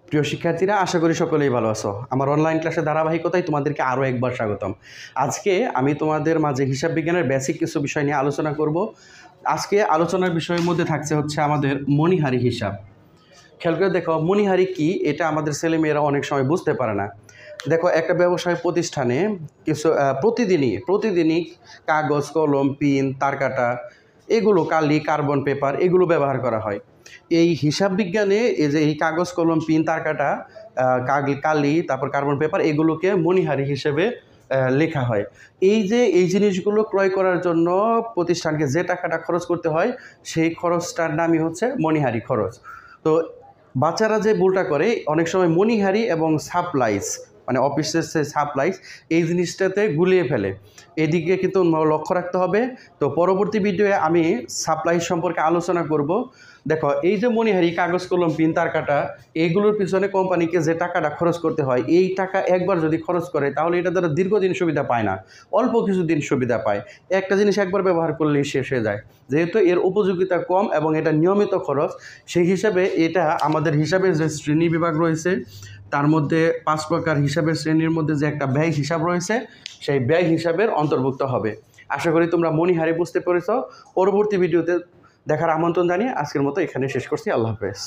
প্রিয় শিক্ষার্থীরা, আশা করি সকলেই ভালো আছো। আমার অনলাইন ক্লাসের ধারাবাহিকতায় তোমাদেরকে আরও একবার স্বাগতম। আজকে আমি তোমাদের মাঝে হিসাব বিজ্ঞানের বেসিক কিছু বিষয় নিয়ে আলোচনা করব। আজকে আলোচনার বিষয়ের মধ্যে থাকছে হচ্ছে আমাদের মণিহারি হিসাব। খেয়াল করে দেখো, মণিহারি কি, এটা আমাদের ছেলেমেয়েরা অনেক সময় বুঝতে পারে না। দেখো, একটা ব্যবসায় প্রতিষ্ঠানে কিছু প্রতিদিনই কাগজ, কলম, পিন, তারকাটা, এগুলো কালি, কার্বন পেপার এগুলো ব্যবহার করা হয়। এই হিসাব বিজ্ঞানে এই কাগজ, কলম, পিন, তারকাটা, কালি, তারপর কার্বন পেপার এগুলোকে মণিহারি হিসেবে লেখা হয়। এই জিনিসগুলো ক্রয় করার জন্য প্রতিষ্ঠানকে যে টাকাটা খরচ করতে হয়, সেই খরচটার নামই হচ্ছে মণিহারি খরচ। তো বাচ্চারা যে ভুলটা করে, অনেক সময় মণিহারি এবং সাপ্লাইস, মানে অফিসের যে সাপ্লাইস, এই জিনিসটাতে গুলিয়ে ফেলে। এদিকে কিন্তু লক্ষ্য রাখতে হবে। তো পরবর্তী ভিডিওয়ে আমি সাপ্লাইস সম্পর্কে আলোচনা করব। দেখো, এই যে মণিহারি, কাগজ, কলম, পিন, তারকাটা, এইগুলোর পিছনে কোম্পানিকে যে টাকাটা খরচ করতে হয়, এই টাকা একবার যদি খরচ করে তাহলে এটা দ্বারা দীর্ঘদিন সুবিধা পায় না, অল্প কিছুদিন সুবিধা পায়। একটা জিনিস একবার ব্যবহার করলেই শেষ হয়ে যায়। যেহেতু এর উপযোগিতা কম এবং এটা নিয়মিত খরচ, সেই হিসাবে এটা আমাদের হিসাবের যে শ্রেণী বিভাগ রয়েছে, তার মধ্যে 5 প্রকার হিসাবের শ্রেণীর মধ্যে যে একটা ব্যয় হিসাব রয়েছে, সেই ব্যয় হিসাবের অন্তর্ভুক্ত হবে। আশা করি তোমরা মণিহারি বুঝতে পেরেছ। পরবর্তী ভিডিওতে দেখার আমন্ত্রণ জানিয়ে আজকের মতো এখানে শেষ করছি। আল্লাহ হাফেজ।